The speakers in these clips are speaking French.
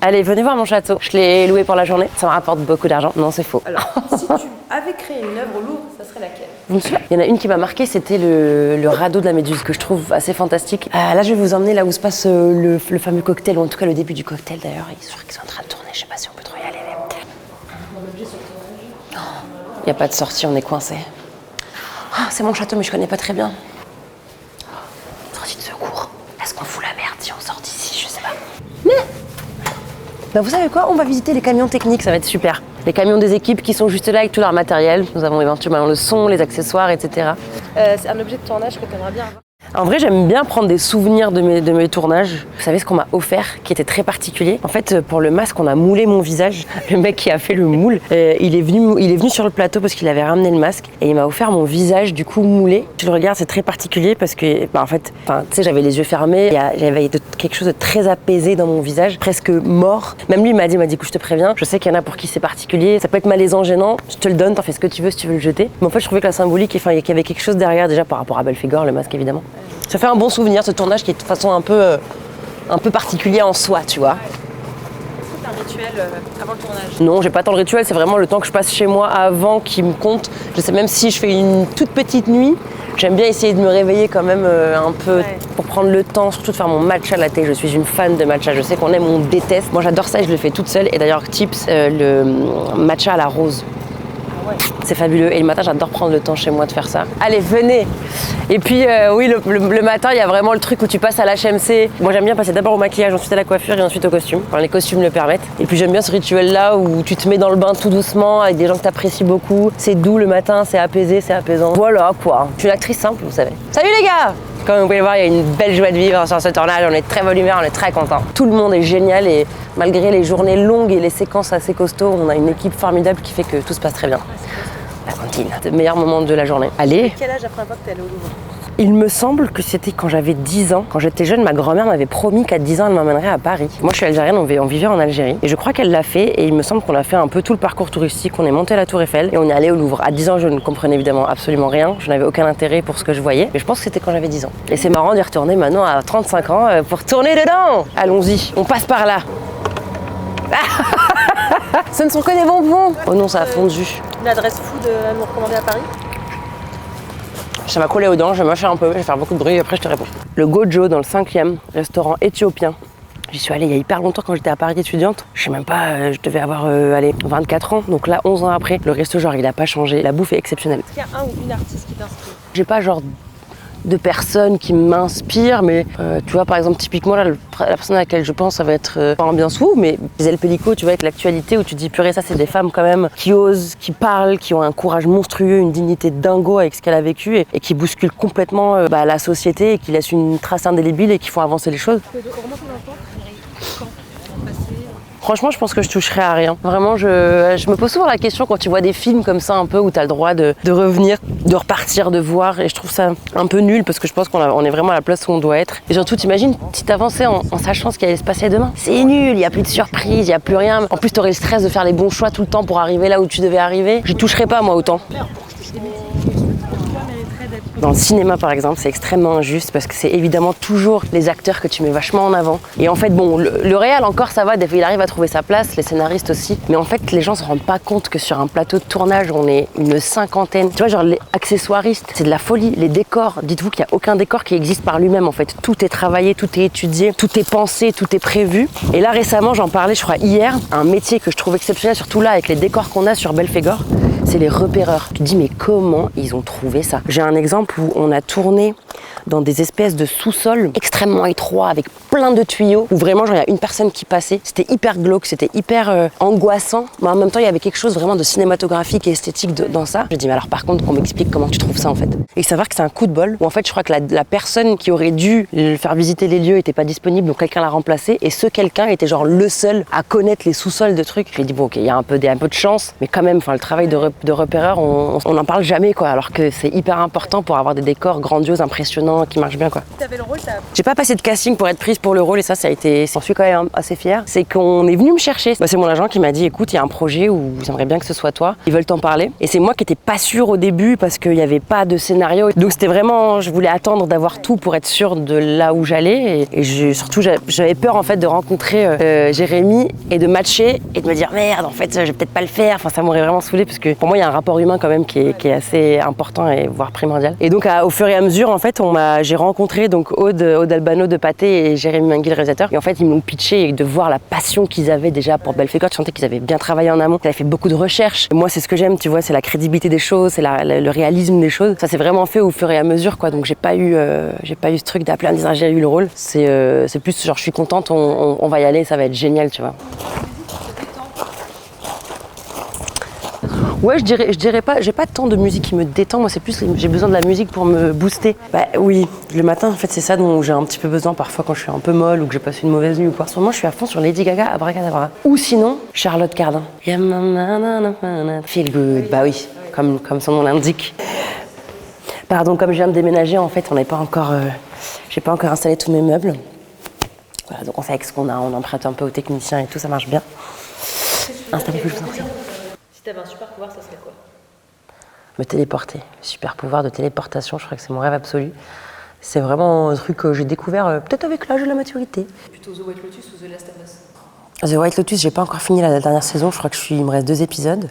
Allez, venez voir mon château. Je l'ai loué pour la journée. Ça me rapporte beaucoup d'argent. Non, c'est faux. Alors, si tu avais créé une œuvre lourde, ça serait laquelle? Vous me suivez? Il y en a une qui m'a marqué, c'était le radeau de la Méduse, que je trouve assez fantastique. Là, je vais vous emmener là où se passe le fameux cocktail, ou en tout cas le début du cocktail d'ailleurs. Je crois qu'ils sont en train de tourner, je sais pas si on peut trop y aller. Il n'y a pas de sortie, on est coincé. C'est mon château, mais je connais pas très bien. Sortie de secours. Est-ce qu'on fout la merde si on sort d'ici? Je sais pas. Mais vous savez quoi? On va visiter les camions techniques, ça va être super. Les camions des équipes qui sont juste là avec tout leur matériel. Nous avons éventuellement le son, les accessoires, etc. C'est un objet de tournage que tu aimerais bien avoir. En vrai, j'aime bien prendre des souvenirs de mes tournages. Vous savez ce qu'on m'a offert, qui était très particulier? En fait, pour le masque, on a moulé mon visage. Le mec qui a fait le moule, il est venu sur le plateau parce qu'il avait ramené le masque et il m'a offert mon visage du coup moulé. Tu le regardes, c'est très particulier parce que, en fait, tu sais, j'avais les yeux fermés. J'avais quelque chose de très apaisé dans mon visage, presque mort. Même lui, il m'a dit, écoute, je te préviens, je sais qu'il y en a pour qui c'est particulier. Ça peut être malaisant, gênant. Je te le donne, t'en fais ce que tu veux si tu veux le jeter. Mais en fait, je trouvais que la symbolique, qu'il y avait quelque chose derrière déjà par rapport à Belphégor, le masque évidemment. Ça fait un bon souvenir, ce tournage qui est de toute façon un peu particulier en soi, tu vois. Est-ce que tu as un rituel avant le tournage? Non, j'ai pas tant le rituel, c'est vraiment le temps que je passe chez moi avant qui me compte. Je sais, même si je fais une toute petite nuit, j'aime bien essayer de me réveiller quand même un peu pour prendre le temps, surtout de faire mon matcha latte. Je suis une fan de matcha, je sais qu'on aime ou on déteste. Moi j'adore ça et je le fais toute seule. Et d'ailleurs, tips, le matcha à la rose. C'est fabuleux et le matin j'adore prendre le temps chez moi de faire ça. Allez, venez. Et puis oui, le matin il y a vraiment le truc où tu passes à l'HMC. Moi j'aime bien passer d'abord au maquillage, ensuite à la coiffure et ensuite au costume. Enfin, les costumes le permettent. Et puis j'aime bien ce rituel là où tu te mets dans le bain tout doucement avec des gens que t'apprécies beaucoup. C'est doux le matin, c'est apaisé, c'est apaisant. Voilà quoi. Je suis une actrice simple, vous savez. Salut les gars! Comme vous pouvez voir, il y a une belle joie de vivre sur ce tournage, on est très bonne humeur, on est très contents. Tout le monde est génial et malgré les journées longues et les séquences assez costauds, on a une équipe formidable qui fait que tout se passe très bien. La cantine, c'est le meilleur moment de la journée. Allez. Quel âge après que tu es allée au Louvre? Il me semble que c'était quand j'avais 10 ans. Quand j'étais jeune, ma grand-mère m'avait promis qu'à 10 ans, elle m'emmènerait à Paris. Moi, je suis algérienne, on vivait en Algérie. Et je crois qu'elle l'a fait. Et il me semble qu'on a fait un peu tout le parcours touristique. On est monté à la Tour Eiffel et on est allé au Louvre. À 10 ans, je ne comprenais évidemment absolument rien. Je n'avais aucun intérêt pour ce que je voyais. Mais je pense que c'était quand j'avais 10 ans. Et c'est marrant d'y retourner maintenant à 35 ans pour tourner dedans. Allons-y, on passe par là. Ce ne sont que des bonbons. Oh non, ça a fondu. Une adresse food à nous recommander à Paris? Ça m'a collé aux dents, je vais mâcher un peu, je vais faire beaucoup de bruit et après je te réponds. Le Gojo dans le 5e, restaurant éthiopien. J'y suis allée il y a hyper longtemps quand j'étais à Paris étudiante. Je sais même pas, je devais avoir 24 ans. Donc là, 11 ans après, le resto genre il a pas changé. La bouffe est exceptionnelle. Est-ce qu'il y a un ou une artiste qui t'inspire? J'ai pas genre de personnes qui m'inspirent, mais tu vois par exemple typiquement là, la personne à laquelle je pense ça va être pas un bien sous, mais Gisèle Pellicot, tu vois, avec l'actualité où tu te dis purée, ça c'est des femmes quand même qui osent, qui parlent, qui ont un courage monstrueux, une dignité dingo avec ce qu'elle a vécu et qui bousculent complètement la société et qui laissent une trace indélébile et qui font avancer les choses. Franchement, je pense que je toucherai à rien. Vraiment, je me pose souvent la question quand tu vois des films comme ça un peu où tu as le droit de revenir, de repartir, de voir. Et je trouve ça un peu nul parce que je pense qu'on est vraiment à la place où on doit être. Et surtout, t'imagines, si t'avançais en sachant ce qui allait se passer demain. C'est nul, il n'y a plus de surprise, il n'y a plus rien. En plus, t'aurais le stress de faire les bons choix tout le temps pour arriver là où tu devais arriver. J'y toucherais pas moi autant. Dans le cinéma par exemple, c'est extrêmement injuste parce que c'est évidemment toujours les acteurs que tu mets vachement en avant. Et en fait, bon, le réal encore ça va, des fois il arrive à trouver sa place, les scénaristes aussi. Mais en fait, les gens se rendent pas compte que sur un plateau de tournage, on est une cinquantaine. Tu vois, genre les accessoiristes, c'est de la folie. Les décors, dites-vous qu'il n'y a aucun décor qui existe par lui-même en fait. Tout est travaillé, tout est étudié, tout est pensé, tout est prévu. Et là récemment, j'en parlais je crois hier, un métier que je trouve exceptionnel, surtout là avec les décors qu'on a sur Belphégor, c'est les repéreurs. Tu te dis mais comment ils ont trouvé ça? J'ai un exemple où on a tourné dans des espèces de sous-sols extrêmement étroits avec plein de tuyaux où vraiment genre il y a une personne qui passait. C'était hyper glauque, c'était hyper angoissant, mais en même temps il y avait quelque chose vraiment de cinématographique et esthétique dans ça. Je dis mais alors par contre qu'on m'explique comment tu trouves ça en fait. Et savoir que c'est un coup de bol où en fait je crois que la personne qui aurait dû faire visiter les lieux était pas disponible donc quelqu'un l'a remplacé et ce quelqu'un était genre le seul à connaître les sous-sols de trucs. Je lui ai dit bon ok il y a un peu de chance mais quand même le travail de repéreur on n'en parle jamais quoi alors que c'est hyper important pour avoir des décors grandioses, impressionnants maintenant qui marche bien, quoi. T'avais le rôle, J'ai pas passé de casting pour être prise pour le rôle et ça a été, j'en suis quand même assez fière. C'est qu'on est venu me chercher. C'est mon agent qui m'a dit, écoute, il y a un projet où j'aimerais bien que ce soit toi. Ils veulent t'en parler. Et c'est moi qui étais pas sûre au début parce qu'il y avait pas de scénario. Donc c'était vraiment, je voulais attendre d'avoir tout pour être sûre de là où j'allais. Et surtout, j'avais peur en fait de rencontrer Jérémy et de matcher et de me dire merde, en fait, je vais peut-être pas le faire. Enfin, ça m'aurait vraiment saoulée parce que pour moi, il y a un rapport humain quand même qui est assez important et voire primordial. Et donc, au fur et à mesure, en fait, j'ai rencontré donc Aude Albano de Pâté et Jérémy Mingui, le réalisateur. Et en fait, ils m'ont pitché et de voir la passion qu'ils avaient déjà pour Belfegor. Je sentais qu'ils avaient bien travaillé en amont, qu'ils avaient fait beaucoup de recherches. Moi, c'est ce que j'aime, tu vois, c'est la crédibilité des choses, c'est le réalisme des choses. Ça s'est vraiment fait au fur et à mesure, quoi. Donc, j'ai pas eu ce truc d'appeler en disant j'ai eu le rôle. C'est plus genre je suis contente, on va y aller, ça va être génial, tu vois. Ouais, je dirais pas, j'ai pas tant de musique qui me détend, moi c'est plus, j'ai besoin de la musique pour me booster. Bah oui, le matin en fait c'est ça dont j'ai un petit peu besoin parfois quand je suis un peu molle ou que j'ai passé une mauvaise nuit ou quoi. En ce moment je suis à fond sur Lady Gaga, Abracadabra. Ou sinon, Charlotte Cardin. Feel good, bah oui, comme son nom l'indique. Pardon, comme je viens de déménager en fait, j'ai pas encore installé tous mes meubles. Voilà, donc on fait avec ce qu'on a, on emprunte un peu aux techniciens et tout, ça marche bien. Installez-vous, je vous en prie. Si t'avais un super pouvoir, ça serait quoi? Me téléporter. Super pouvoir de téléportation, je crois que c'est mon rêve absolu. C'est vraiment un truc que j'ai découvert peut-être avec l'âge et la maturité. Plutôt The White Lotus ou The Last of Us? The White Lotus, j'ai pas encore fini la dernière saison, je crois il me reste 2 épisodes.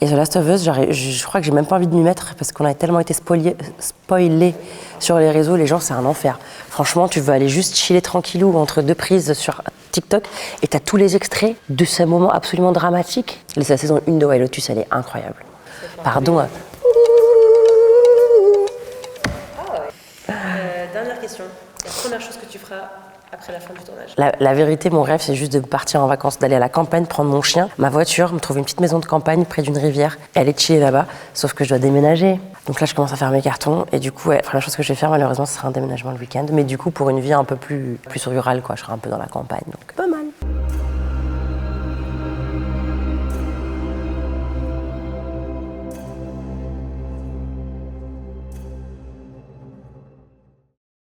Et The Last of Us, je crois que j'ai même pas envie de m'y mettre parce qu'on a tellement été spoilés sur les réseaux, les gens, c'est un enfer. Franchement, tu veux aller juste chiller tranquillou entre 2 prises sur TikTok et t'as tous les extraits de ce moment absolument dramatique. La saison 1 de White Lotus, elle est incroyable. Pardon. Dernière question. La première chose que tu feras après la fin du tournage? La vérité, mon rêve, c'est juste de partir en vacances, d'aller à la campagne, prendre mon chien, ma voiture, me trouver une petite maison de campagne près d'une rivière et aller chiller là-bas. Sauf que je dois déménager. Donc là, je commence à faire mes cartons et du coup, la première chose que je vais faire, malheureusement, ce sera un déménagement le week-end. Mais du coup, pour une vie un peu plus rurale, quoi. Je serai un peu dans la campagne, donc pas mal.